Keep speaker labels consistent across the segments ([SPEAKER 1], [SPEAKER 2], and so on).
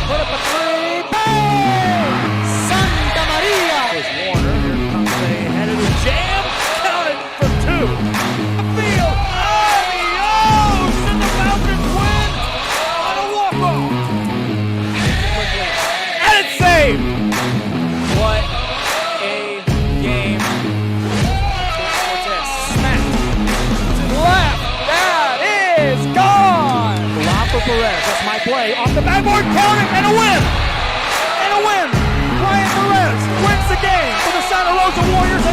[SPEAKER 1] put up a three. Bang! Santa Maria!
[SPEAKER 2] Here's Warner. Here comes a headed jam. Counted for two. Field. Adios! And the Falcons win on a walk-off. And it's saved. What a game. Cortez smacked to the left. That is gone. Rafa Perez. That's my play. Off the backboard. Counted and a win. And a win. Ryan Perez wins the game for the Santa Rosa Warriors.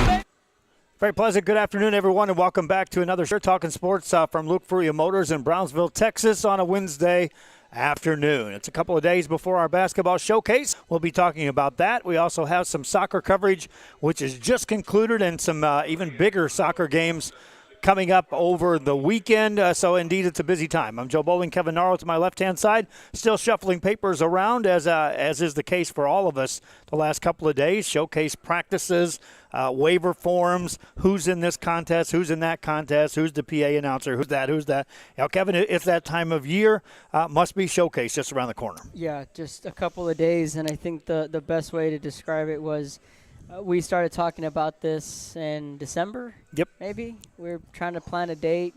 [SPEAKER 3] Very pleasant. Good afternoon, everyone, and welcome back to another Talkin Sports from Luke Furia Motors in Brownsville, Texas on a Wednesday afternoon. It's a couple of days before our basketball showcase. We'll be talking about that. We also have some soccer coverage, which is just concluded, and some even bigger soccer games coming up over the weekend. So, indeed, it's a busy time. I'm Joe Bowling, Kevin Narrow to my left-hand side, still shuffling papers around, as is the case for all of us the last couple of days. Showcase practices, waiver forms, who's in this contest, who's in that contest, who's the PA announcer, who's that. Now, Kevin, it's that time of year. Must be showcase just around the corner.
[SPEAKER 1] Yeah, just a couple of days, and I think the best way to describe it was we started talking about this in December.
[SPEAKER 3] Yep.
[SPEAKER 1] Maybe. We were trying to plan a date,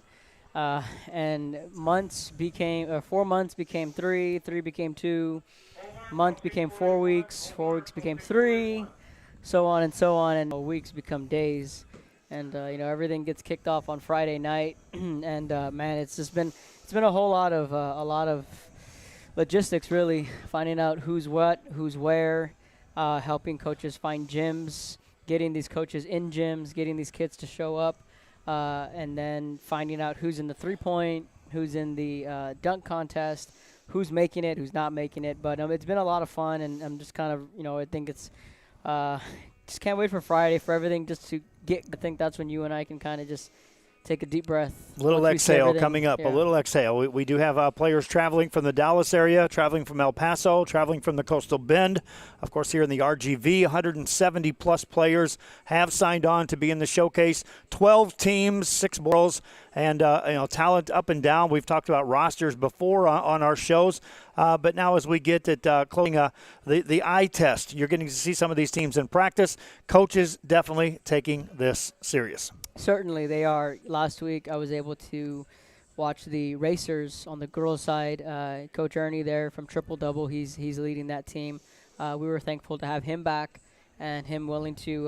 [SPEAKER 1] and 4 months became 3 became 2, month became 4 weeks, 4 weeks became 3, so on, and weeks become days. And, everything gets kicked off on Friday night, and, man, it's been a whole lot of logistics, really, finding out who's what, who's where, helping coaches find gyms, getting these coaches in gyms, getting these kids to show up, and then finding out who's in the three-point, who's in the dunk contest, who's making it, who's not making it. But it's been a lot of fun, and I'm just kind of, I think it's just can't wait for Friday for everything just to get. I think that's when you and I can kind of just take a deep breath.
[SPEAKER 3] A little exhale coming up, yeah. A little exhale. We do have players traveling from the Dallas area, traveling from El Paso, traveling from the Coastal Bend. Of course, here in the RGV, 170-plus players have signed on to be in the showcase. 12 teams, 6 girls, and talent up and down. We've talked about rosters before on our shows, but now as we get at closing the eye test, you're getting to see some of these teams in practice. Coaches definitely taking this serious.
[SPEAKER 1] Certainly they are. Last week I was able to watch the Racers on the girls' side. Coach Ernie there from Triple Double, he's leading that team. We were thankful to have him back and him willing to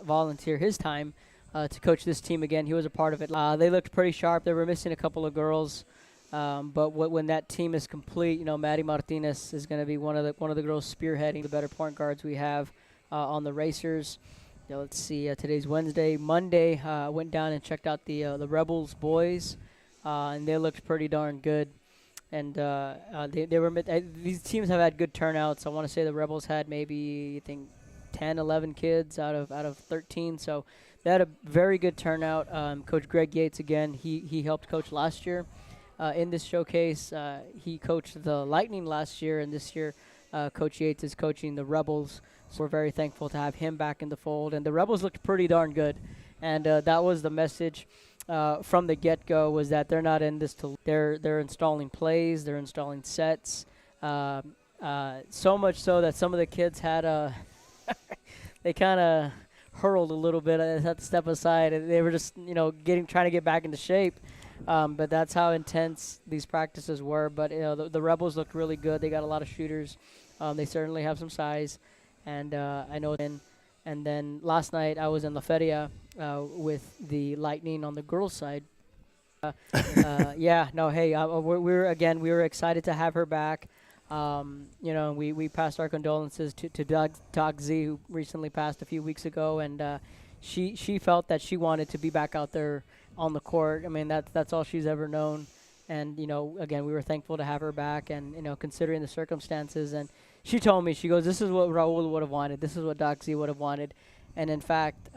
[SPEAKER 1] volunteer his time to coach this team again. He was a part of it. They looked pretty sharp. They were missing a couple of girls. But when that team is complete, Maddie Martinez is going to be one of the girls spearheading the better point guards we have on the Racers. Let's see. Today's Wednesday. Monday, I went down and checked out the Rebels boys, and they looked pretty darn good. And they were these teams have had good turnouts. I want to say the Rebels had maybe 10, 11 kids out of 13. So they had a very good turnout. Coach Greg Yates again. He helped coach last year in this showcase. He coached the Lightning last year, and this year Coach Yates is coaching the Rebels. So we're very thankful to have him back in the fold. And the Rebels looked pretty darn good. And that was the message from the get-go, was that they're not in this to – they're installing plays, they're installing sets. So much so that some of the kids had they kind of hurled a little bit. I had to step aside. And they were just, trying to get back into shape. But that's how intense these practices were. But, the Rebels looked really good. They got a lot of shooters. They certainly have some size. And I know. And then last night I was in La Feria with the Lightning on the girls' side. We were excited to have her back. We passed our condolences to Doc Z, who recently passed a few weeks ago, and she felt that she wanted to be back out there on the court. I mean, that's all she's ever known. And, again, we were thankful to have her back, and, considering the circumstances. And she told me, she goes, this is what Raul would have wanted. This is what Doc Z would have wanted. And, in fact,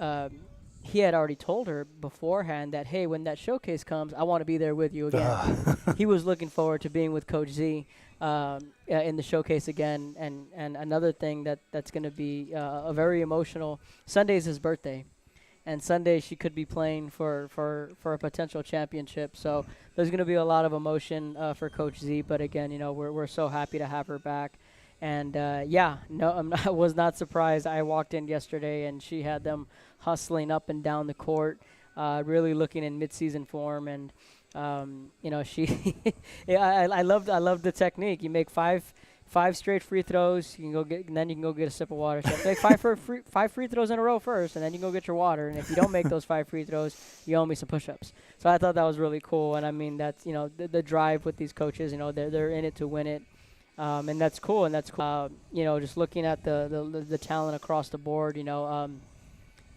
[SPEAKER 1] he had already told her beforehand that, hey, when that showcase comes, I want to be there with you again. He was looking forward to being with Coach Z in the showcase again. And another thing that's going to be a very emotional, Sunday's his birthday. And Sunday she could be playing for a potential championship. So there's going to be a lot of emotion for Coach Z. But, again, we're so happy to have her back. And I was not surprised. I walked in yesterday and she had them hustling up and down the court, really looking in midseason form. And she, I loved the technique. You make five straight free throws. You can go get, and then you can go get a sip of water. So make five free throws in a row first, and then you can go get your water. And if you don't make those 5 free throws, you owe me some push-ups. So I thought that was really cool. And I mean, that's the drive with these coaches. They're in it to win it. And that's cool, just looking at the talent across the board,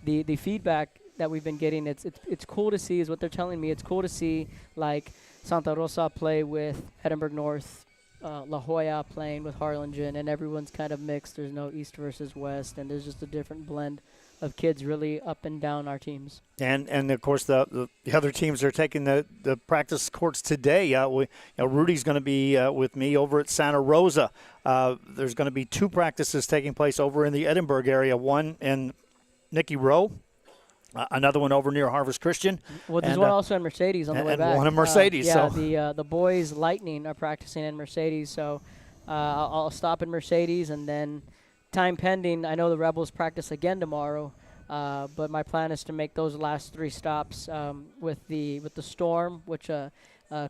[SPEAKER 1] the feedback that we've been getting, it's cool to see is what they're telling me. It's cool to see, like, Santa Rosa play with Edinburgh North, La Jolla playing with Harlingen, and everyone's kind of mixed. There's no East versus West, and there's just a different blend of kids really up and down our teams.
[SPEAKER 3] And of course the other teams are taking the practice courts today. Rudy's going to be with me over at Santa Rosa. There's going to be 2 practices taking place over in the Edinburgh area. One in Nicky Rowe, another one over near Harvest Christian.
[SPEAKER 1] Well, there's one also in Mercedes on the way back.
[SPEAKER 3] And one in Mercedes.
[SPEAKER 1] The boys Lightning are practicing in Mercedes, so I'll stop in Mercedes, and then time pending, I know the Rebels practice again tomorrow, but my plan is to make those last 3 stops with the Storm, which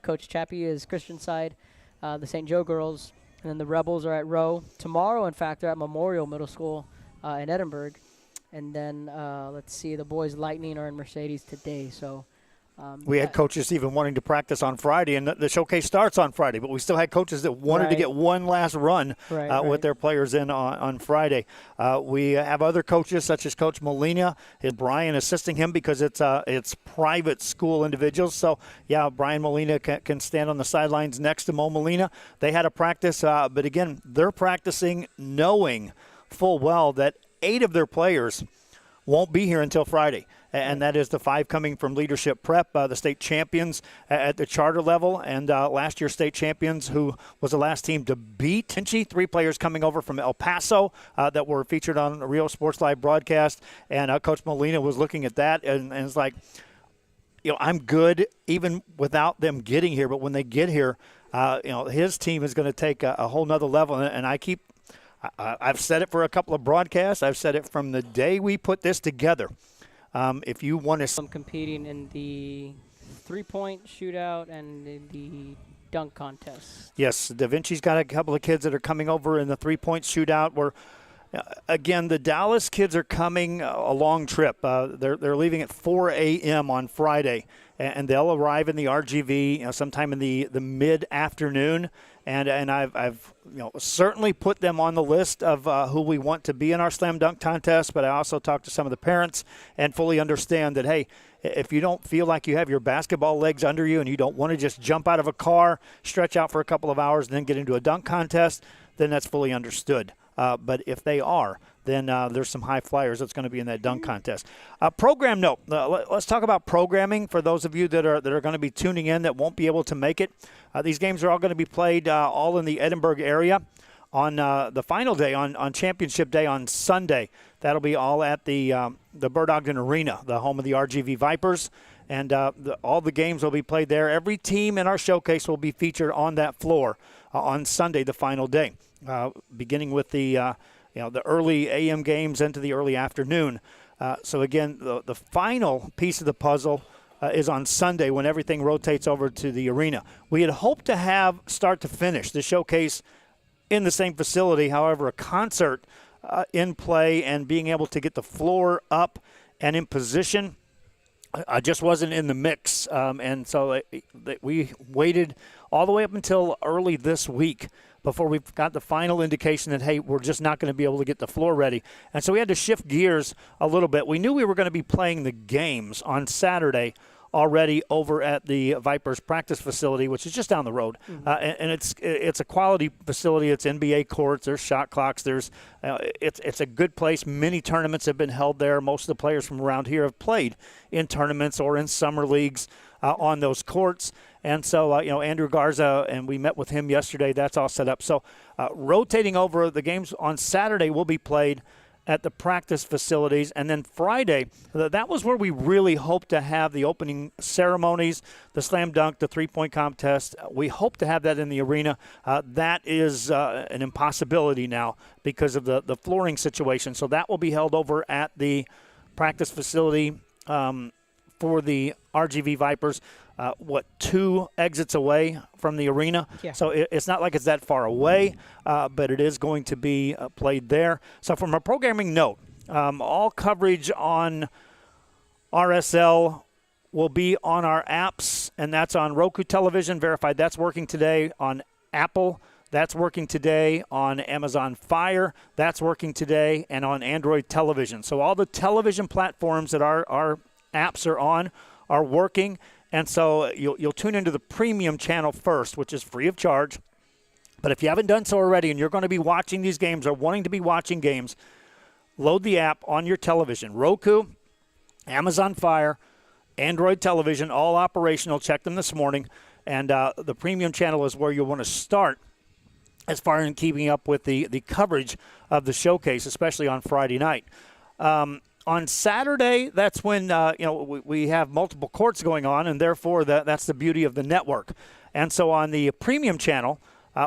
[SPEAKER 1] Coach Chappie is Christian side, the St. Joe girls, and then the Rebels are at Rowe. Tomorrow, in fact, they're at Memorial Middle School in Edinburgh. And then, let's see, the boys Lightning are in Mercedes today. So
[SPEAKER 3] we had coaches even wanting to practice on Friday, and the showcase starts on Friday, but we still had coaches that wanted to get one last run with their players in on Friday. We have other coaches such as Coach Molina, Brian assisting him because it's private school individuals. So, Brian Molina can stand on the sidelines next to Mo Molina. They had a practice, but again, they're practicing knowing full well that 8 of their players won't be here until Friday, and that is the 5 coming from Leadership Prep, the state champions at the charter level, and last year's state champions, who was the last team to beat Vinci. 3 players coming over from El Paso that were featured on the Rio Sports Live broadcast, and Coach Molina was looking at that, and it's like, I'm good even without them getting here, but when they get here, his team is going to take a whole nother level, and I've said it for a couple of broadcasts. I've said it from the day we put this together. If you want to...
[SPEAKER 1] I'm competing in the 3-point shootout and in the dunk contest.
[SPEAKER 3] Yes, Da Vinci's got a couple of kids that are coming over in the 3-point shootout where, again, the Dallas kids are coming a long trip. They're leaving at 4 a.m. on Friday, and they'll arrive in the RGV sometime in the mid-afternoon. And I've certainly put them on the list of who we want to be in our slam dunk contest, but I also talked to some of the parents and fully understand that, hey, if you don't feel like you have your basketball legs under you and you don't want to just jump out of a car, stretch out for a couple of hours, and then get into a dunk contest, then that's fully understood. But if they are, then there's some high flyers that's going to be in that dunk contest. Program note. Let's talk about programming for those of you that are going to be tuning in that won't be able to make it. These games are all going to be played all in the Edinburgh area on the final day, on Championship Day on Sunday. That'll be all at the Bird Ogden Arena, the home of the RGV Vipers. And all the games will be played there. Every team in our showcase will be featured on that floor on Sunday, the final day, beginning with the early AM games into the early afternoon. So, again, the final piece of the puzzle is on Sunday when everything rotates over to the arena. We had hoped to have start to finish the showcase in the same facility. However, a concert in play and being able to get the floor up and in position just wasn't in the mix. And so we waited all the way up until early this week before we got the final indication that, hey, we're just not going to be able to get the floor ready. And so we had to shift gears a little bit. We knew we were going to be playing the games on Saturday already over at the Vipers practice facility, which is just down the road. Mm-hmm. And it's a quality facility. It's NBA courts. There's shot clocks. It's a good place. Many tournaments have been held there. Most of the players from around here have played in tournaments or in summer leagues on those courts. And so, Andrew Garza, and we met with him yesterday. That's all set up. So rotating over, the games on Saturday will be played at the practice facilities. And then Friday, that was where we really hope to have the opening ceremonies, the slam dunk, the three-point contest. We hope to have that in the arena. That is an impossibility now because of the flooring situation. So that will be held over at the practice facility for the RGV Vipers. 2 exits away from the arena.
[SPEAKER 1] Yeah.
[SPEAKER 3] So it's not like it's that far away, but it is going to be played there. So from a programming note, all coverage on RSL will be on our apps, and that's on Roku television, verified. That's working today on Apple. That's working today on Amazon Fire. That's working today, and on Android television. So all the television platforms that our apps are on are working. And so you'll tune into the premium channel first, which is free of charge. But if you haven't done so already and you're going to be watching these games or wanting to be watching games, load the app on your television. Roku, Amazon Fire, Android television, all operational. Check them this morning. And the premium channel is where you'll want to start as far as keeping up with the coverage of the showcase, especially on Friday night. On Saturday, that's when we have multiple courts going on, and therefore that's the beauty of the network. And so on the premium channel,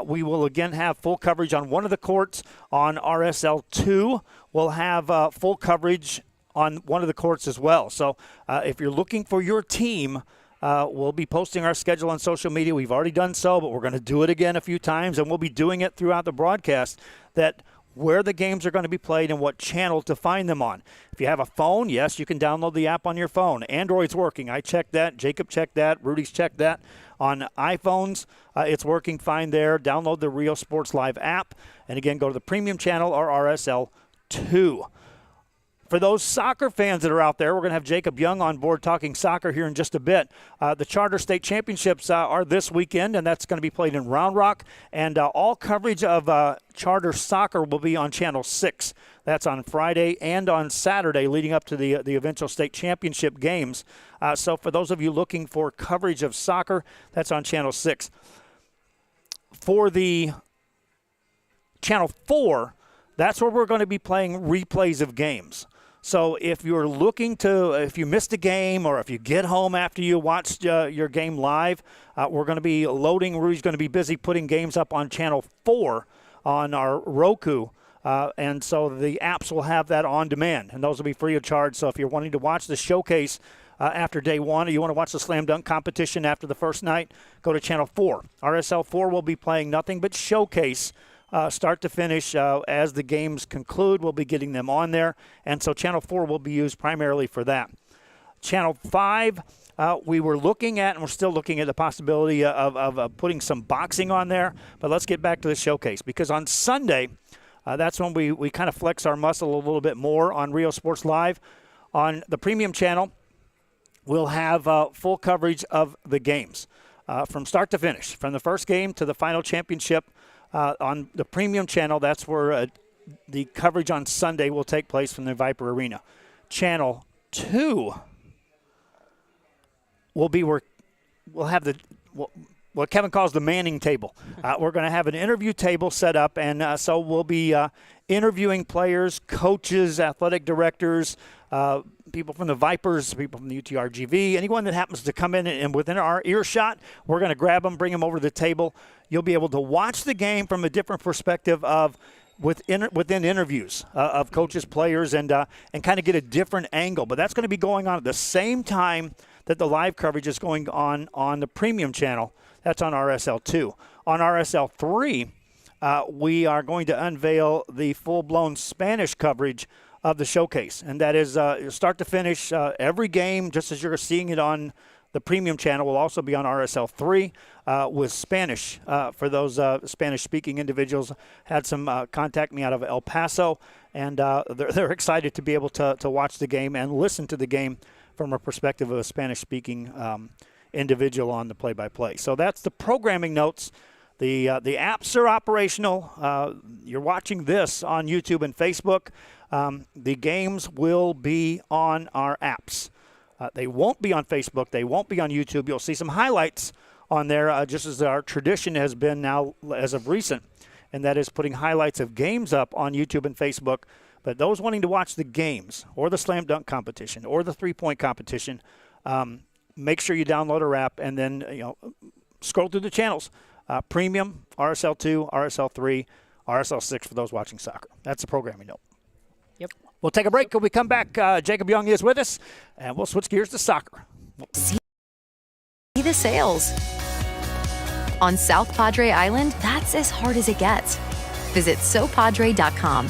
[SPEAKER 3] we will again have full coverage on one of the courts. On RSL 2, we'll have full coverage on one of the courts as well. So if you're looking for your team, we'll be posting our schedule on social media. We've already done so, but we're going to do it again a few times, and we'll be doing it throughout the broadcast, that where the games are going to be played and what channel to find them on. If you have a phone, yes, you can download the app on your phone. Android's working. I checked that. Jacob checked that. Rudy's checked that. On iPhones, it's working fine there. Download the Rio Sports Live app. And again, go to the premium channel or RSL 2. For those soccer fans that are out there, we're going to have Jacob Young on board talking soccer here in just a bit. The Charter State Championships are this weekend, and that's going to be played in Round Rock. And all coverage of Charter Soccer will be on Channel 6. That's on Friday and on Saturday leading up to the eventual state championship games. So for those of you looking for coverage of soccer, that's on Channel 6. For the Channel 4, that's where we're going to be playing replays of games. So if you're if you missed a game or if you get home after you watched your game live, we're going to be loading. Rudy's going to be busy putting games up on Channel 4 on our Roku. And so the apps will have that on demand, and those will be free of charge. So if you're wanting to watch the showcase after day one, or you want to watch the slam dunk competition after the first night, go to Channel 4. RSL 4 will be playing nothing but showcase start to finish. As the games conclude, we'll be getting them on there. And so Channel 4 will be used primarily for that. Channel 5, we were looking at, and we're still looking at the possibility of putting some boxing on there. But let's get back to the showcase, because on Sunday, that's when we kind of flex our muscle a little bit more on Rio Sports Live. On the premium channel, we'll have full coverage of the games from start to finish, from the first game to the final championship. On the premium channel, that's where the coverage on Sunday will take place from the Viper Arena. Channel 2 will be where we'll have what Kevin calls the Manning table. We're going to have an interview table set up, and so we'll be interviewing players, coaches, athletic directors, people from the Vipers, people from the UTRGV, anyone that happens to come in and within our earshot, we're going to grab them, bring them over to the table. You'll be able to watch the game from a different perspective of within interviews of coaches, players, and kind of get a different angle. But that's going to be going on at the same time that the live coverage is going on the premium channel. That's on RSL 2. On RSL 3, we are going to unveil the full-blown Spanish coverage of the showcase, and that is start to finish every game, just as you're seeing it on the premium channel, will also be on RSL 3 with Spanish for those Spanish-speaking individuals. Had some contact me out of El Paso, and they're excited to be able to watch the game and listen to the game from a perspective of a Spanish-speaking individual on the play-by-play. So that's the programming notes. The apps are operational. You're watching this on YouTube and Facebook. The games will be on our apps. They won't be on Facebook. They won't be on YouTube. You'll see some highlights on there, just as our tradition has been now as of recent, and that is putting highlights of games up on YouTube and Facebook. But those wanting to watch the games or the slam dunk competition or the three-point competition, make sure you download our app and then scroll through the channels. Premium, RSL 2, RSL 3, RSL 6 for those watching soccer. That's the programming note.
[SPEAKER 1] Yep.
[SPEAKER 3] We'll take a break. When we come back, Jacob Young is with us, and we'll switch gears to soccer.
[SPEAKER 4] See the sails. On South Padre Island, that's as hard as it gets. Visit sopadre.com.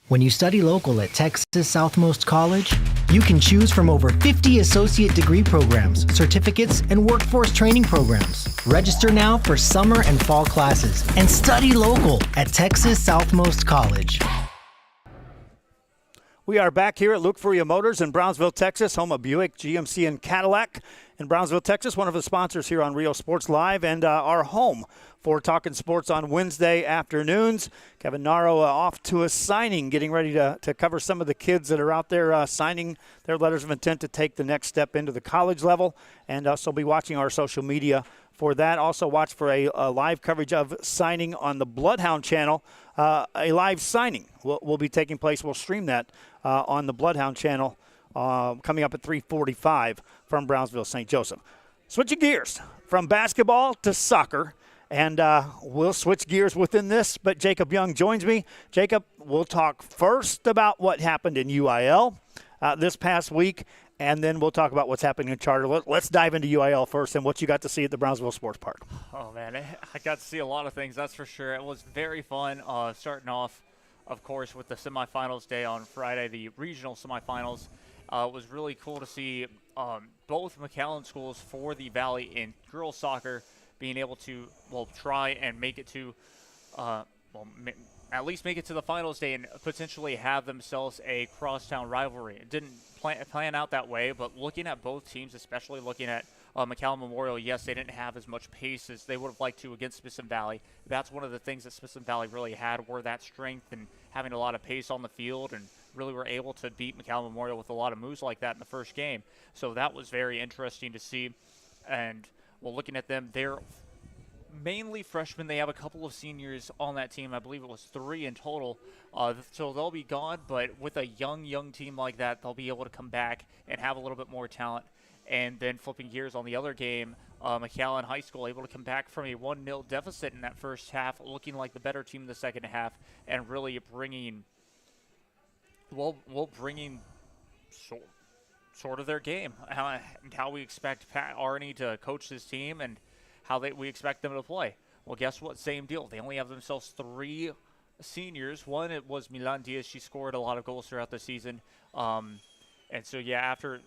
[SPEAKER 5] When you study local at Texas Southmost College, you can choose from over 50 associate degree programs, certificates, and workforce training programs. Register now for summer and fall classes and study local at Texas Southmost College.
[SPEAKER 3] We are back here at Luke Furia Motors in Brownsville, Texas, home of Buick, GMC, and Cadillac in Brownsville, Texas, one of the sponsors here on Rio Sports Live, and our home for Talkin Sports on Wednesday afternoons. Kevin Naro off to a signing, getting ready to cover some of the kids that are out there signing their letters of intent to take the next step into the college level, and also be watching our social media for that. Also watch for a live coverage of signing on the Bloodhound channel. A live signing will be taking place. We'll stream that on the Bloodhound channel coming up at 3:45 from Brownsville, St. Joseph. Switching gears from basketball to soccer, and we'll switch gears within this, but Jacob Young joins me. Jacob, we'll talk first about what happened in UIL this past week, and then we'll talk about what's happening in Charter. Let's dive into UIL first and what you got to see at the Brownsville Sports Park.
[SPEAKER 2] Oh, man, I got to see a lot of things, that's for sure. It was very fun starting off, of course, with the semifinals day on Friday, the regional semifinals. It was really cool to see both McAllen schools for the Valley in girls soccer being able to, try and make it to, at least make it to the finals day and potentially have themselves a crosstown rivalry. It didn't plan out that way, but looking at both teams, especially looking at McAllen Memorial, yes, they didn't have as much pace as they would have liked to against Smithson Valley. That's one of the things that Smithson Valley really had, were that strength and having a lot of pace on the field, and really were able to beat McAllen Memorial with a lot of moves like that in the first game. So that was very interesting to see. And looking at them, they're mainly freshmen. They have a couple of seniors on that team. I believe it was 3 in total. So they'll be gone, but with a young team like that, they'll be able to come back and have a little bit more talent. And then flipping gears on the other game, McAllen High School able to come back from a 1-0 deficit in that first half, looking like the better team in the second half, and really bringing sort of their game, how we expect Pat Arney to coach this team and how we expect them to play. Well, guess what? Same deal. They only have themselves 3 seniors. One, it was Milan Diaz. She scored a lot of goals throughout the season. And so, yeah, after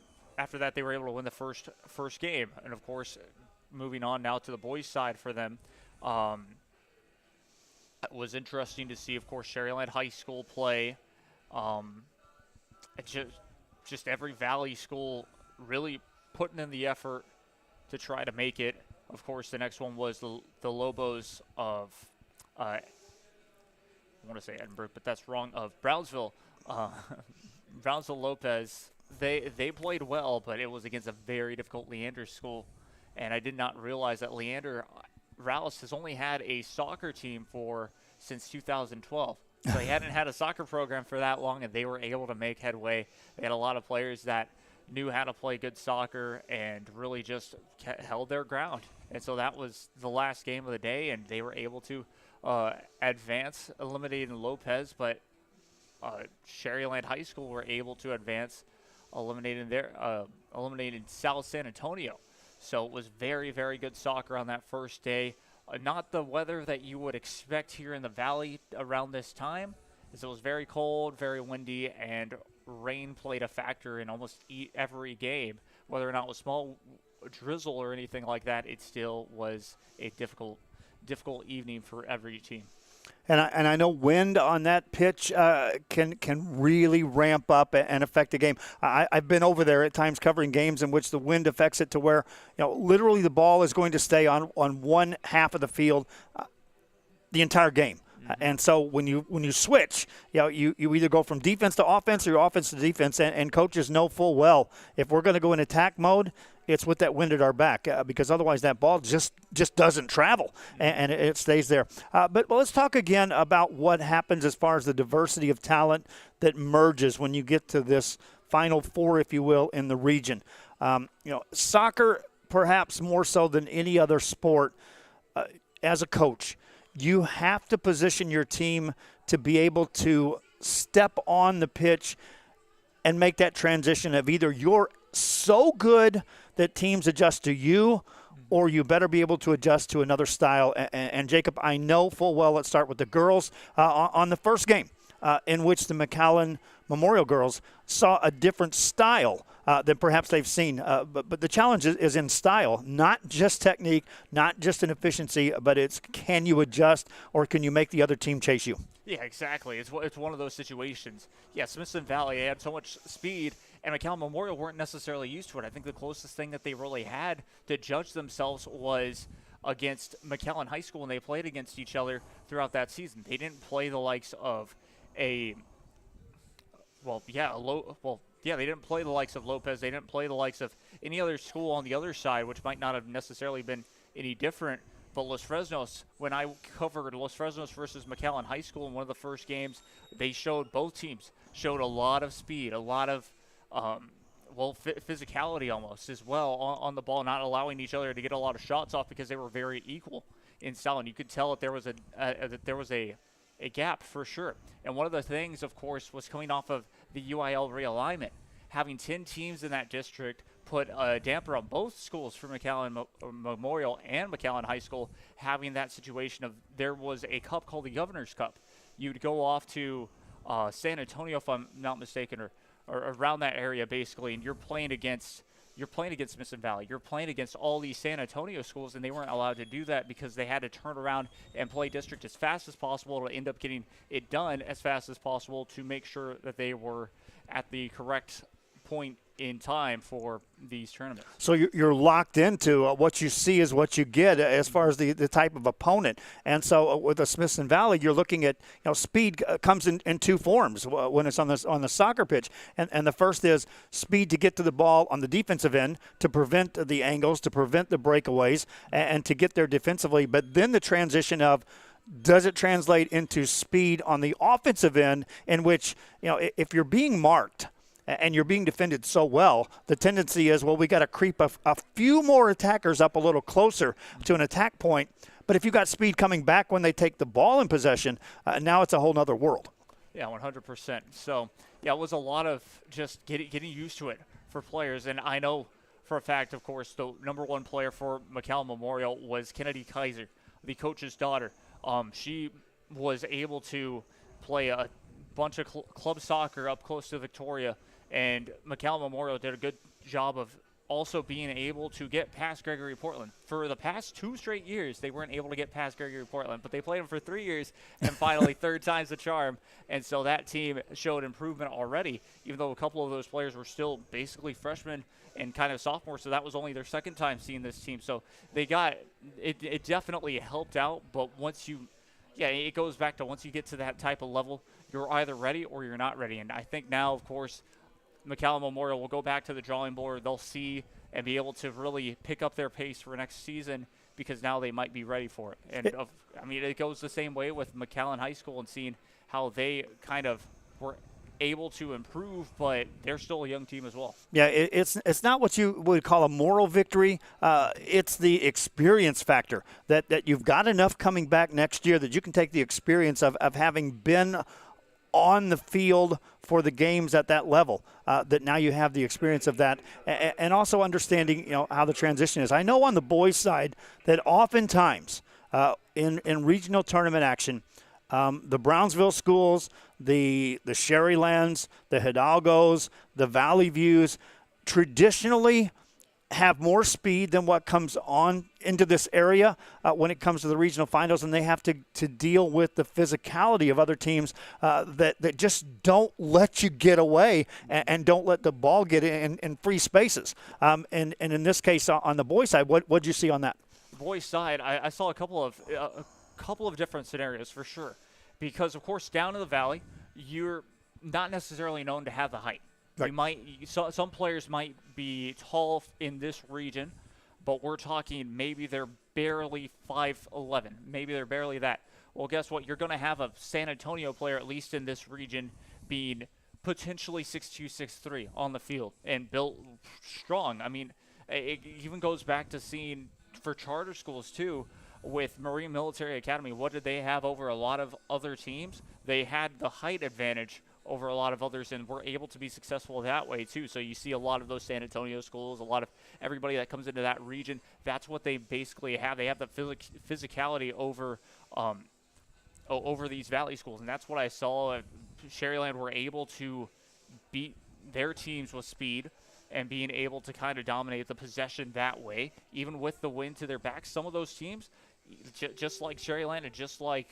[SPEAKER 2] that, they were able to win the first game. And, of course, moving on now to the boys' side for them, it was interesting to see, of course, Sharyland High School play. Just every Valley school really putting in the effort to try to make it. Of course, the next one was the Lobos of, I want to say Edinburgh, but that's wrong, of Brownsville. Brownsville Lopez, they played well, but it was against a very difficult Leander school. And I did not realize that Leander Rallis has only had a soccer team since 2012. So they hadn't had a soccer program for that long, and they were able to make headway. They had a lot of players that knew how to play good soccer and really just held their ground. And so that was the last game of the day, and they were able to advance, eliminating Lopez, but Sharyland High School were able to advance, eliminating South San Antonio. So it was very, very good soccer on that first day. Not the weather that you would expect here in the Valley around this time, as it was very cold, very windy, and rain played a factor in almost every game, whether or not it was small drizzle or anything like that, it still was a difficult evening for every team.
[SPEAKER 3] And I know wind on that pitch can really ramp up and affect the game. I've been over there at times covering games in which the wind affects it to where, literally the ball is going to stay on one half of the field the entire game. And so when you switch, you either go from defense to offense or offense to defense, and coaches know full well if we're going to go in attack mode, it's with that wind at our back because otherwise that ball just doesn't travel and it stays there. But let's talk again about what happens as far as the diversity of talent that merges when you get to this Final Four, if you will, in the region. Soccer, perhaps more so than any other sport, as a coach, you have to position your team to be able to step on the pitch and make that transition of either you're so good that teams adjust to you, or you better be able to adjust to another style. And Jacob, I know full well, let's start with the girls. On the first game in which the McAllen Memorial girls saw a different style than perhaps they've seen. But the challenge is in style, not just technique, not just in efficiency, but it's can you adjust or can you make the other team chase you?
[SPEAKER 2] Yeah, exactly. It's one of those situations. Yeah, Smithson Valley had so much speed, and McAllen Memorial weren't necessarily used to it. I think the closest thing that they really had to judge themselves was against McAllen High School, and they played against each other throughout that season. They didn't play the likes of they didn't play the likes of Lopez. They didn't play the likes of any other school on the other side, which might not have necessarily been any different. But Los Fresnos, when I covered Los Fresnos versus McAllen High School in one of the first games, both teams showed a lot of speed, a lot of physicality almost as well on the ball, not allowing each other to get a lot of shots off because they were very equal in style. And you could tell that there was a gap for sure. And one of the things, of course, was coming off of the UIL realignment. Having 10 teams in that district put a damper on both schools for McAllen Memorial and McAllen High School, having that situation of there was a cup called the Governor's Cup. You'd go off to San Antonio, if I'm not mistaken, or around that area basically, and you're playing against Smithson Valley. You're playing against all these San Antonio schools, and they weren't allowed to do that because they had to turn around and play district as fast as possible to end up getting it done as fast as possible to make sure that they were at the correct point in time for these tournaments. So
[SPEAKER 3] you're locked into what you see is what you get as far as the type of opponent. And so with the Smithson Valley, you're looking at, speed comes in two forms when it's on the soccer pitch. And the first is speed to get to the ball on the defensive end, to prevent the angles, to prevent the breakaways, and to get there defensively. But then the transition of, does it translate into speed on the offensive end, in which, if you're being marked and you're being defended so well, the tendency is, we got to creep a few more attackers up a little closer to an attack point. But if you got speed coming back when they take the ball in possession, now it's a whole other world.
[SPEAKER 2] Yeah, 100%. So, yeah, it was a lot of just getting used to it for players. And I know for a fact, of course, the number one player for McAllen Memorial was Kennedy Kaiser, the coach's daughter. She was able to play a bunch of club soccer up close to Victoria, and McAllen Memorial did a good job of also being able to get past Gregory Portland. For the past 2 straight years, they weren't able to get past Gregory Portland, but they played them for 3 years, and finally third time's the charm. And so that team showed improvement already, even though a couple of those players were still basically freshmen and kind of sophomores, so that was only their second time seeing this team. So they got it definitely helped out, but it goes back to once you get to that type of level, you're either ready or you're not ready. And I think now, of course, McAllen Memorial will go back to the drawing board. They'll see and be able to really pick up their pace for next season because now they might be ready for it. And, it goes the same way with McAllen High School and seeing how they kind of were able to improve, but they're still a young team as well.
[SPEAKER 3] Yeah, it's not what you would call a moral victory. It's the experience factor that you've got enough coming back next year that you can take the experience of having been on the field for the games at that level, that now you have the experience of that, and also understanding how the transition is. I know on the boys' side that oftentimes in regional tournament action, the Brownsville schools, the Sherrylands, the Hidalgos, the Valley Views, traditionally have more speed than what comes on into this area when it comes to the regional finals, and they have to deal with the physicality of other teams that just don't let you get away and don't let the ball get in free spaces. And in this case, on the boys' side, what did you see on that?
[SPEAKER 2] Boys' side, I saw a couple of different scenarios for sure, because of course down in the valley, you're not necessarily known to have the height.
[SPEAKER 3] Right.
[SPEAKER 2] Some players might be tall in this region, but we're talking maybe they're barely 5'11", maybe they're barely that. Well, guess what? You're going to have a San Antonio player, at least in this region, being potentially 6'2", 6'3" on the field and built strong. I mean, it even goes back to seeing for charter schools too. With Marine Military Academy, what did they have over a lot of other teams? They had the height advantage over a lot of others, and were able to be successful that way too. So you see a lot of those San Antonio schools, a lot of everybody that comes into that region, that's what they basically have. They have the physicality over these valley schools, and that's what I saw. Sherryland were able to beat their teams with speed and being able to kind of dominate the possession that way, even with the wind to their back. Some of those teams, just like Sherryland and just like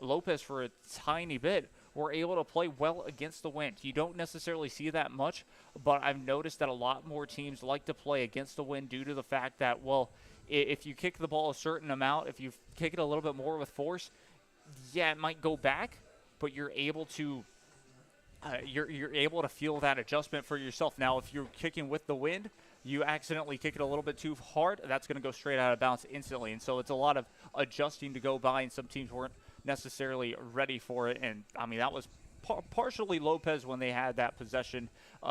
[SPEAKER 2] Lopez for a tiny bit, were able to play well against the wind. You don't necessarily see that much, but I've noticed that a lot more teams like to play against the wind due to the fact that, well, if you kick the ball a certain amount, if you kick it a little bit more with force, yeah, it might go back, but you're able to you're able to feel that adjustment for yourself. Now, if you're kicking with the wind, you accidentally kick it a little bit too hard, that's going to go straight out of bounds instantly. And so it's a lot of adjusting to go by, and some teams weren't necessarily ready for it. And, I mean, that was partially Lopez when they had that possession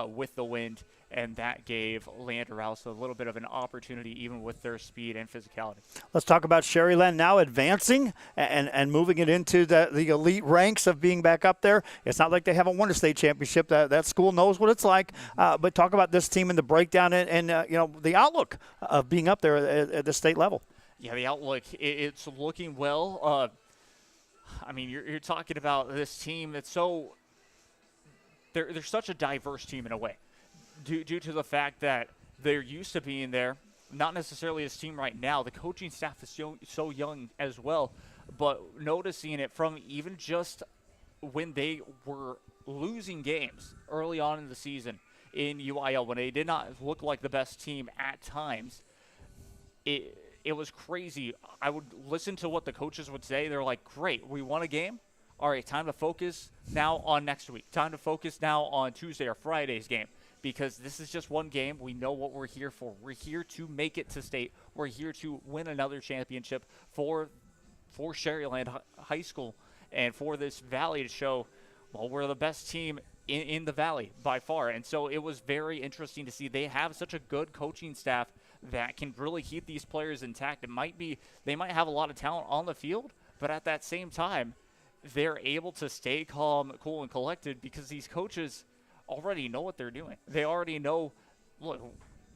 [SPEAKER 2] with the wind, and that gave Landerhouse a little bit of an opportunity even with their speed and physicality.
[SPEAKER 3] Let's talk about Sherryland now advancing and moving it into the elite ranks of being back up there. It's not like they haven't won a state championship. That school knows what it's like. But talk about this team and the breakdown and the outlook of being up there at the state level.
[SPEAKER 2] Yeah, the outlook, it's looking well. I mean, you're talking about this team that's so – they're such a diverse team in a way due to the fact that they're used to being there. Not necessarily this team right now. The coaching staff is so young as well, but noticing it from even just when they were losing games early on in the season in UIL, when they did not look like the best team at times, it was crazy. I would listen to what the coaches would say. They're like, great, we won a game. All right, time to focus now on next week. Time to focus now on Tuesday or Friday's game, because this is just one game. We know what we're here for. We're here to make it to state. We're here to win another championship for Sherryland High School and for this valley to show, well, we're the best team in the valley by far. And so it was very interesting to see they have such a good coaching staff that can really keep these players intact. They might have a lot of talent on the field, but at that same time, they're able to stay calm, cool, and collected because these coaches already know what they're doing. They already know, look,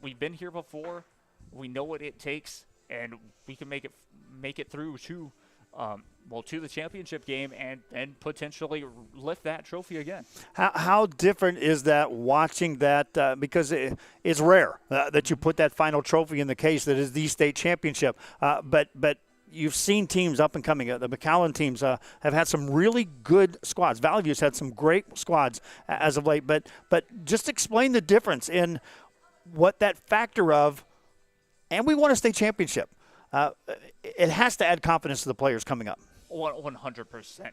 [SPEAKER 2] we've been here before. We know what it takes, and we can make it through to the championship game and potentially lift that trophy again.
[SPEAKER 3] How different is that watching that? Because it's rare that you put that final trophy in the case that is the state championship. But you've seen teams up and coming. The McAllen teams have had some really good squads. Valley View's had some great squads as of late. But just explain the difference in what that factor of, and we won a state championship. It has to add confidence to the players coming up.
[SPEAKER 2] 100%.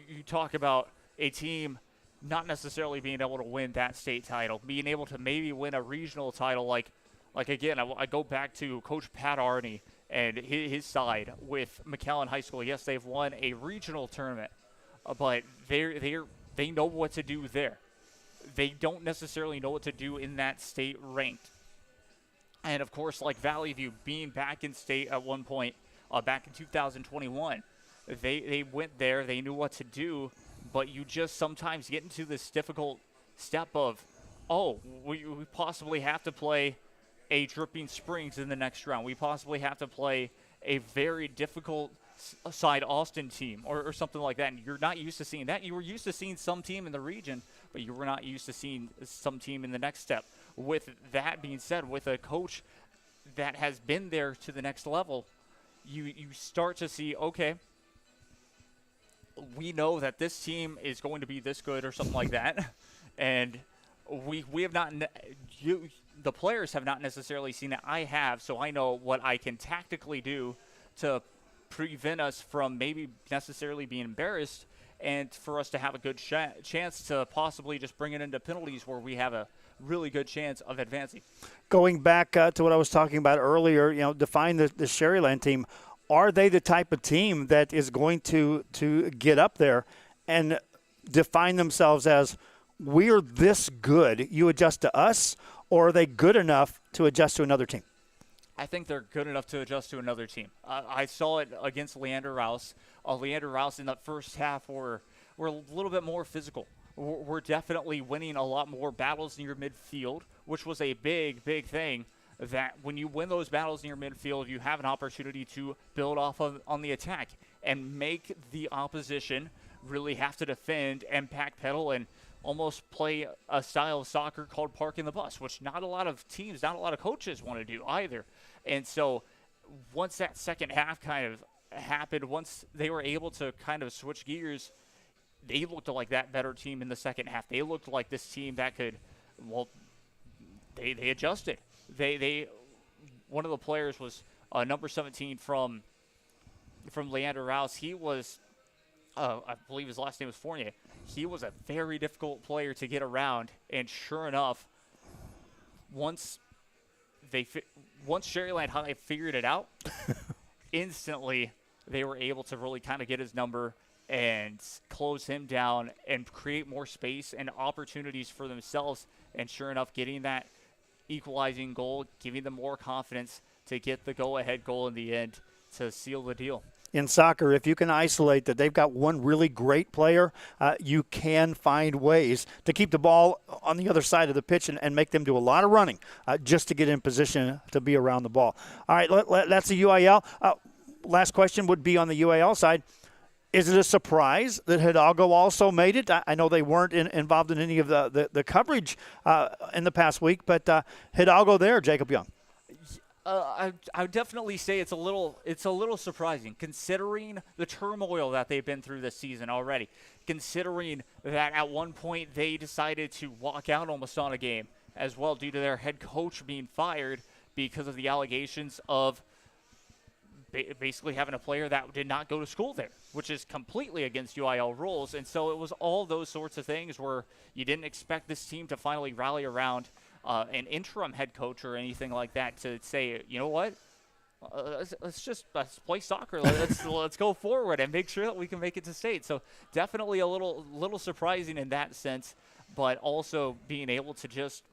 [SPEAKER 2] You talk about a team not necessarily being able to win that state title, being able to maybe win a regional title. Like again, I go back to Coach Pat Arney and his side with McAllen High School. Yes, they've won a regional tournament, but they know what to do there. They don't necessarily know what to do in that state ranked. And, of course, like Valley View being back in state at one point, back in 2021, they went there. They knew what to do, but you just sometimes get into this difficult step of, we possibly have to play a Dripping Springs in the next round. We possibly have to play a very difficult side Austin team or something like that. And you're not used to seeing that. You were used to seeing some team in the region, but you were not used to seeing some team in the next step. With that being said, with a coach that has been there to the next level, you start to see, okay, we know that this team is going to be this good or something like that, and we have not the players have not necessarily seen it. I have, so I know what I can tactically do to prevent us from maybe necessarily being embarrassed, and for us to have a good chance to possibly just bring it into penalties where we have a really good chance of advancing.
[SPEAKER 3] Going back to what I was talking about earlier, define the Sherryland team. Are they the type of team that is going to get up there and define themselves as, we're this good, you adjust to us, or are they good enough to adjust to another team?
[SPEAKER 2] I think they're good enough to adjust to another team. I saw it against Leander Rouse. Leander Rouse in the first half were a little bit more physical. We're definitely winning a lot more battles near midfield, which was a big, big thing. That when you win those battles near midfield, you have an opportunity to build off of on the attack and make the opposition really have to defend and backpedal and almost play a style of soccer called parking the bus, which not a lot of teams, not a lot of coaches want to do either. And so once that second half kind of happened, once they were able to kind of switch gears, they looked like that better team in the second half. They looked like this team that could, they adjusted. They one of the players was number 17 from Leander Rouse. He was, I believe his last name was Fournier. He was a very difficult player to get around, and sure enough, once Sherryland High figured it out, instantly they were able to really kind of get his number and close him down and create more space and opportunities for themselves. And sure enough, getting that equalizing goal, giving them more confidence to get the go-ahead goal in the end to seal the deal.
[SPEAKER 3] In soccer, if you can isolate that they've got one really great player, you can find ways to keep the ball on the other side of the pitch and make them do a lot of running just to get in position to be around the ball. All right, that's the UIL. Last question would be on the UIL side. Is it a surprise that Hidalgo also made it? I know they weren't involved in any of the coverage in the past week, but Hidalgo there, Jacob Young.
[SPEAKER 2] I would definitely say it's a little surprising, considering the turmoil that they've been through this season already. Considering that at one point they decided to walk out almost on a game as well due to their head coach being fired because of the allegations of basically having a player that did not go to school there, which is completely against UIL rules. And so it was all those sorts of things where you didn't expect this team to finally rally around an interim head coach or anything like that to say, you know what, let's play soccer. Let's go forward and make sure that we can make it to state. So definitely a little surprising in that sense, but also being able to just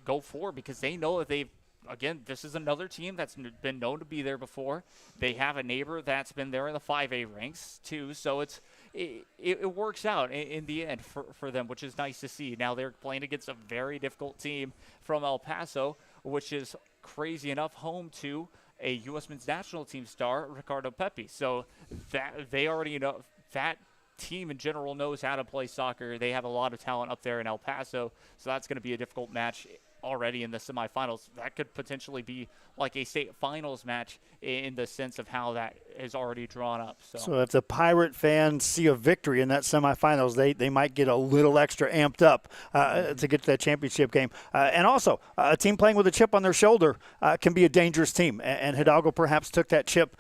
[SPEAKER 2] go forward because they know that again, this is another team that's been known to be there before. They have a neighbor that's been there in the 5A ranks too, so it works out in the end for them, which is nice to see. Now they're playing against a very difficult team from El Paso, which is crazy enough home to a U.S. men's national team star, Ricardo Pepi. So that they already know that team in general knows how to play soccer. They have a lot of talent up there in El Paso, so that's going to be a difficult match already in the semifinals. That could potentially be like a state finals match in the sense of how that is already drawn up.
[SPEAKER 3] So if the Pirate fans see a victory in that semifinals, they might get a little extra amped up to get to that championship game. And also, a team playing with a chip on their shoulder can be a dangerous team. And Hidalgo perhaps took that chip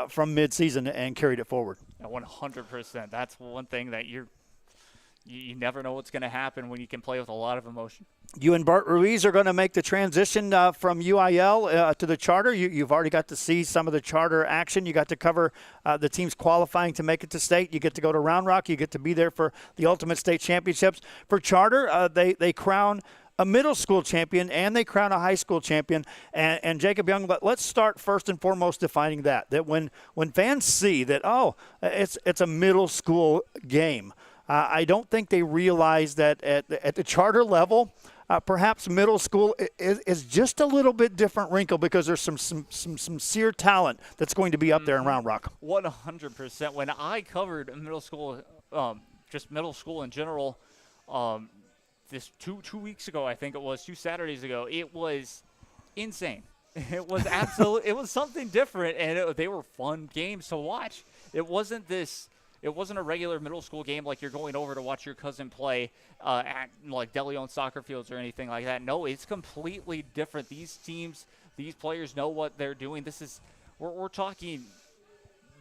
[SPEAKER 3] from midseason and carried it forward.
[SPEAKER 2] 100%. That's one thing that you never know what's going to happen when you can play with a lot of emotion.
[SPEAKER 3] You and Bart Ruiz are going to make the transition from UIL to the charter. You've already got to see some of the charter action. You got to cover the teams qualifying to make it to state. You get to go to Round Rock. You get to be there for the Ultimate State Championships. For charter, they crown a middle school champion and they crown a high school champion. And Jacob Young, let's start first and foremost defining that when fans see that, it's a middle school game, I don't think they realize that at the charter level, perhaps middle school is just a little bit different wrinkle because there's some sincere talent that's going to be up there in Round Rock.
[SPEAKER 2] 100%. When I covered middle school, just middle school in general, this two weeks ago, I think it was 2 Saturdays ago, it was insane. It was absolutely, it was something different, and they were fun games to watch. It wasn't a regular middle school game like you're going over to watch your cousin play at like De Leon soccer fields or anything like that. No, it's completely different. These teams, these players know what they're doing. We're talking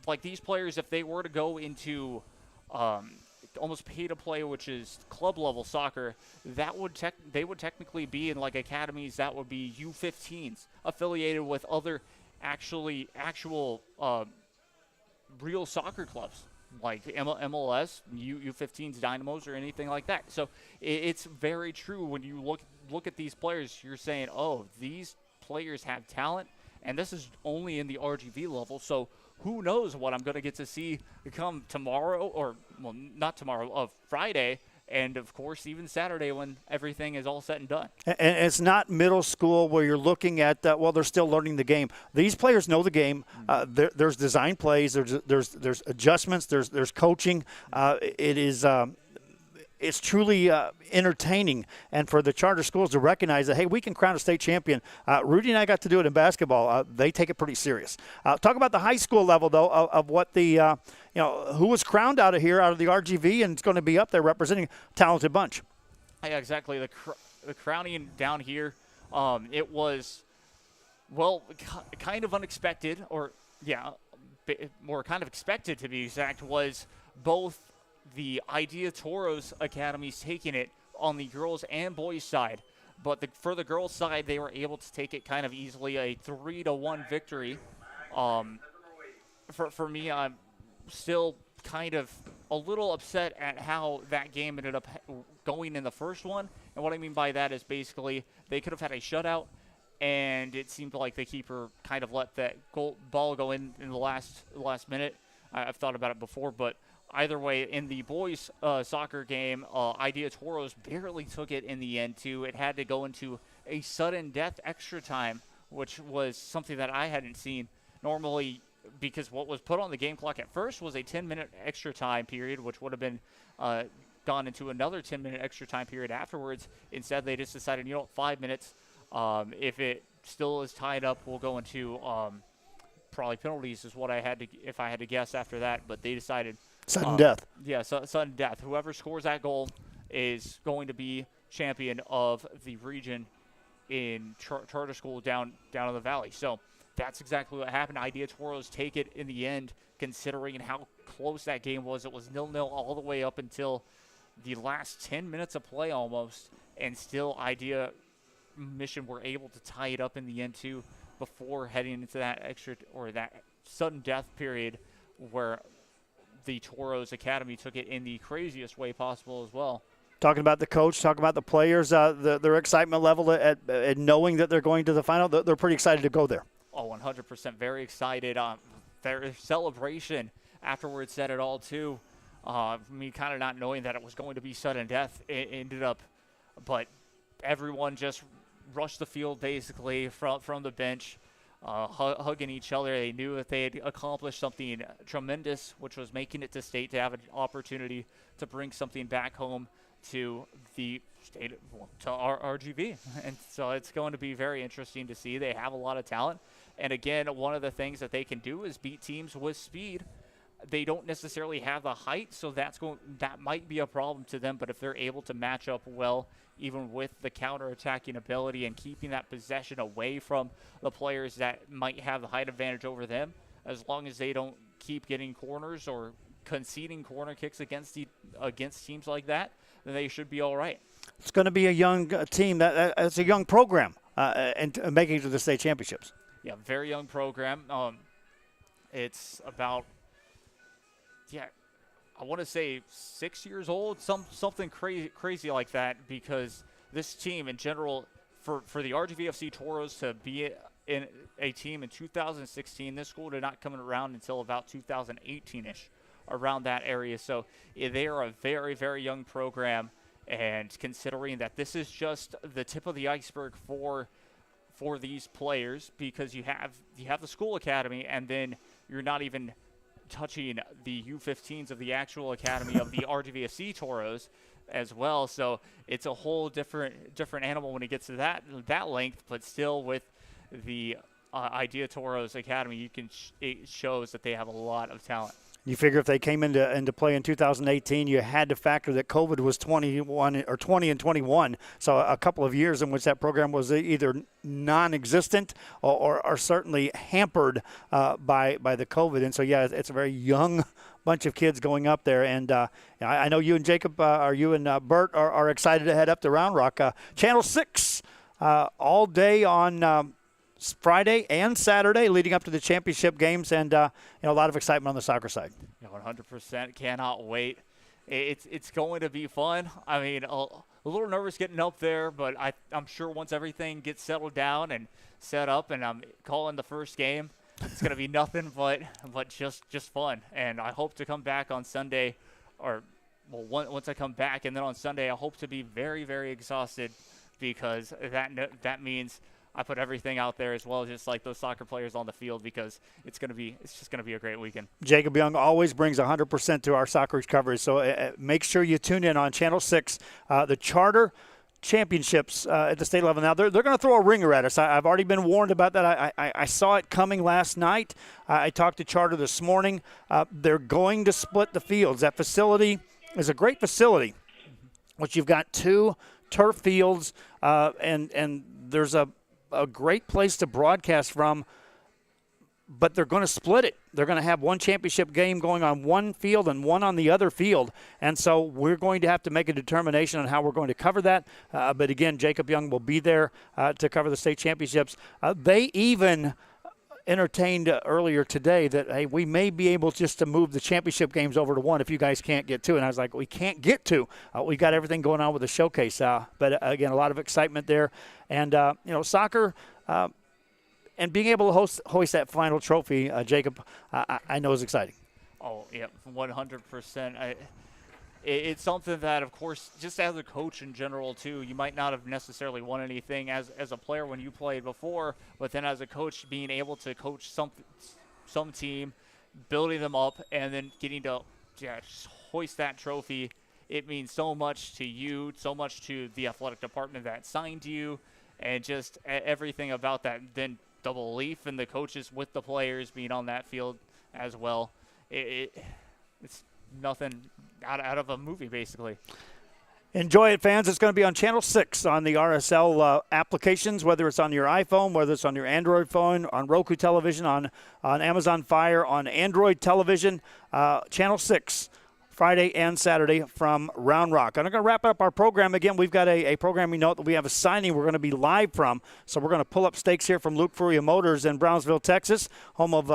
[SPEAKER 2] like these players, if they were to go into almost pay to play, which is club level soccer, they would technically be in like academies that would be U15s affiliated with other actual real soccer clubs like MLS, U15s, Dynamos, or anything like that. So it's very true when you look at these players. You're saying, oh, these players have talent, and this is only in the RGV level. So who knows what I'm going to get to see come tomorrow, or, well, not tomorrow, Friday, and, of course, even Saturday when everything is all said and done.
[SPEAKER 3] And it's not middle school where you're looking at, they're still learning the game. These players know the game. There's design plays. There's adjustments. There's coaching. It's truly entertaining, and for the charter schools to recognize that, hey, we can crown a state champion. Rudy and I got to do it in basketball. They take it pretty serious. Talk about the high school level, though, of what the, who was crowned out of the RGV, and it's going to be up there representing a talented bunch.
[SPEAKER 2] Yeah, exactly. The crowning down here, it was, well, kind of unexpected, or, yeah, more kind of expected to be exact, was both the Idea Toros Academies taking it on the girls and boys side. But for the girls side, they were able to take it kind of easily, a 3-1 victory. For me, I'm still kind of a little upset at how that game ended up going in the first one. And what I mean by that is basically they could have had a shutout, and it seemed like the keeper kind of let that ball go in the last minute. I've thought about it before, but either way, in the boys' soccer game, Idea Toros barely took it in the end, too. It had to go into a sudden death extra time, which was something that I hadn't seen normally, because what was put on the game clock at first was a 10-minute extra time period, which would have been gone into another 10-minute extra time period afterwards. Instead, they just decided, 5 minutes. If it still is tied up, we'll go into probably penalties is what I had to guess after that. But they decided
[SPEAKER 3] sudden death.
[SPEAKER 2] Yeah, sudden death. Whoever scores that goal is going to be champion of the region in charter school down in the valley. So that's exactly what happened. Idea Toros take it in the end, considering how close that game was. It was 0-0 all the way up until the last 10 minutes of play almost, and still Idea Mission were able to tie it up in the end too, before heading into that that sudden death period where the Toros Academy took it in the craziest way possible as well.
[SPEAKER 3] Talking about the coach, talking about the players, their excitement level at knowing that they're going to the final, they're pretty excited to go there.
[SPEAKER 2] Oh, 100%. Very excited. Their celebration afterwards said it all, too. Me kind of not knowing that it was going to be sudden death, it ended up. But everyone just rushed the field, basically, from the bench, hugging each other. They knew that they had accomplished something tremendous, which was making it to state, to have an opportunity to bring something back home to the state, to our RGV. And so it's going to be very interesting to see. They have a lot of talent. And again, one of the things that they can do is beat teams with speed. They don't necessarily have the height, so that might be a problem to them. But if they're able to match up well, even with the counter-attacking ability and keeping that possession away from the players that might have the height advantage over them, as long as they don't keep getting corners or conceding corner kicks against teams like that, then they should be all right.
[SPEAKER 3] It's going to be a young team. It's a young program and making it to the state championships.
[SPEAKER 2] Yeah, very young program. It's about, I want to say 6 years old, something crazy like that, because this team in general, for the RGVFC Toros to be in a team in 2016, this school did not come around until about 2018-ish, around that area. So they are a very, very young program, and considering that this is just the tip of the iceberg for these players, because you have the school academy, and then you're not even touching the U15s of the actual academy of the RGVFC Toros as well. So it's a whole different animal when it gets to that length, but still with the Idea Toros Academy, it shows that they have a lot of talent.
[SPEAKER 3] You figure if they came into play in 2018, you had to factor that COVID was 20 and 21, so a couple of years in which that program was either non-existent or certainly hampered by the COVID. And so, yeah, it's a very young bunch of kids going up there. And I know you and Jacob, or you and Bert are excited to head up to Round Rock. Channel 6 all day on Friday and Saturday leading up to the championship games, and a lot of excitement on the soccer side.
[SPEAKER 2] 100%. Cannot wait. It's going to be fun. I mean, a little nervous getting up there, but I'm sure once everything gets settled down and set up and I'm calling the first game, it's going to be nothing but just fun. And I hope to come back on Sunday, once I come back, and then on Sunday I hope to be very, very exhausted, because that means I put everything out there, as well as just like those soccer players on the field, because it's just going to be a great weekend.
[SPEAKER 3] Jacob Young always brings 100% to our soccer coverage, so make sure you tune in on Channel 6. The Charter Championships at the state level. Now, they're going to throw a ringer at us. I've already been warned about that. I saw it coming last night. I talked to Charter this morning. They're going to split the fields. That facility is a great facility, which you've got 2 turf fields, and there's a great place to broadcast from, but they're going to split it. They're going to have one championship game going on one field and one on the other field, and so we're going to have to make a determination on how we're going to cover that. But again, Jacob Young will be there to cover the state championships. They even entertained earlier today that, hey, we may be able just to move the championship games over to one if you guys can't get to. And I was like, we can't get to. We got everything going on with the showcase. But again, a lot of excitement there. And, soccer and being able to hoist that final trophy, Jacob, I know is exciting.
[SPEAKER 2] Oh, yeah, 100%. It's something that, of course, just as a coach in general, too, you might not have necessarily won anything as a player when you played before, but then as a coach, being able to coach some team, building them up, and then getting to just hoist that trophy, it means so much to you, so much to the athletic department that signed you, and just everything about that. Then the belief in the coaches with the players being on that field as well. It's nothing out of a movie, basically.
[SPEAKER 3] Enjoy it, fans. It's going to be on Channel 6 on the RSL applications, whether it's on your iPhone, whether it's on your Android phone, on Roku television, on Amazon Fire, on Android television. Channel 6, Friday and Saturday from Round Rock. I'm going to wrap up our program. Again, we've got a programming note that we have a signing we're going to be live from. So we're going to pull up stakes here from Luke Furia Motors in Brownsville, Texas, home of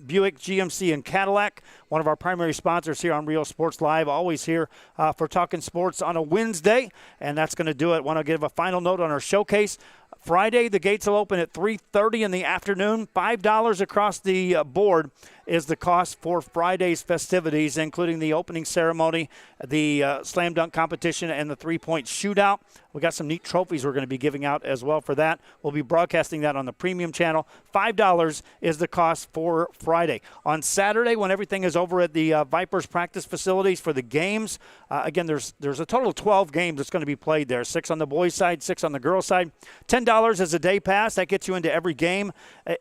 [SPEAKER 3] Buick, GMC, and Cadillac. One of our primary sponsors here on Real Sports Live, always here for Talkin Sports on a Wednesday. And that's going to do it. Want to give a final note on our showcase. Friday, the gates will open at 3:30 in the afternoon. $5 across the board is the cost for Friday's festivities, including the opening ceremony, the slam dunk competition, and the three-point shootout. We got some neat trophies we're going to be giving out as well for that. We'll be broadcasting that on the premium channel. $5 is the cost for Friday. On Saturday, when everything is over at the Vipers practice facilities for the games, again, there's a total of 12 games that's going to be played there. 6 on the boys' side, 6 on the girls' side. $10 is a day pass. That gets you into every game.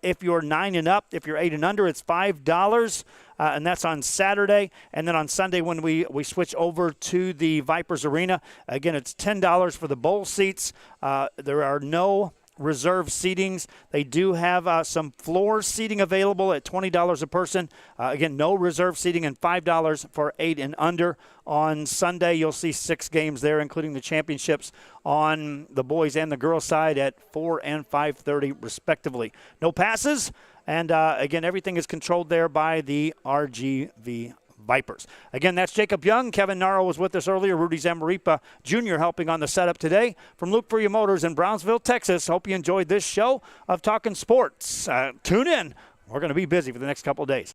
[SPEAKER 3] If you're 9 and up, if you're 8 and under, it's $5. And that's on Saturday. And then on Sunday when we switch over to the Vipers Arena, again, it's $10 for the bowl seats. There are no reserve seatings. They do have some floor seating available at $20 a person. Again, no reserve seating, and $5 for 8 and under. On Sunday, you'll see 6 games there, including the championships on the boys and the girls side at 4 and 5:30 respectively. No passes. And, again, everything is controlled there by the RGV Vipers. Again, that's Jacob Young. Kevin Naro was with us earlier. Rudy Zamaripa Jr. helping on the setup today. From Luke Furia Motors in Brownsville, Texas. Hope you enjoyed this show of Talkin Sports. Tune in. We're going to be busy for the next couple of days.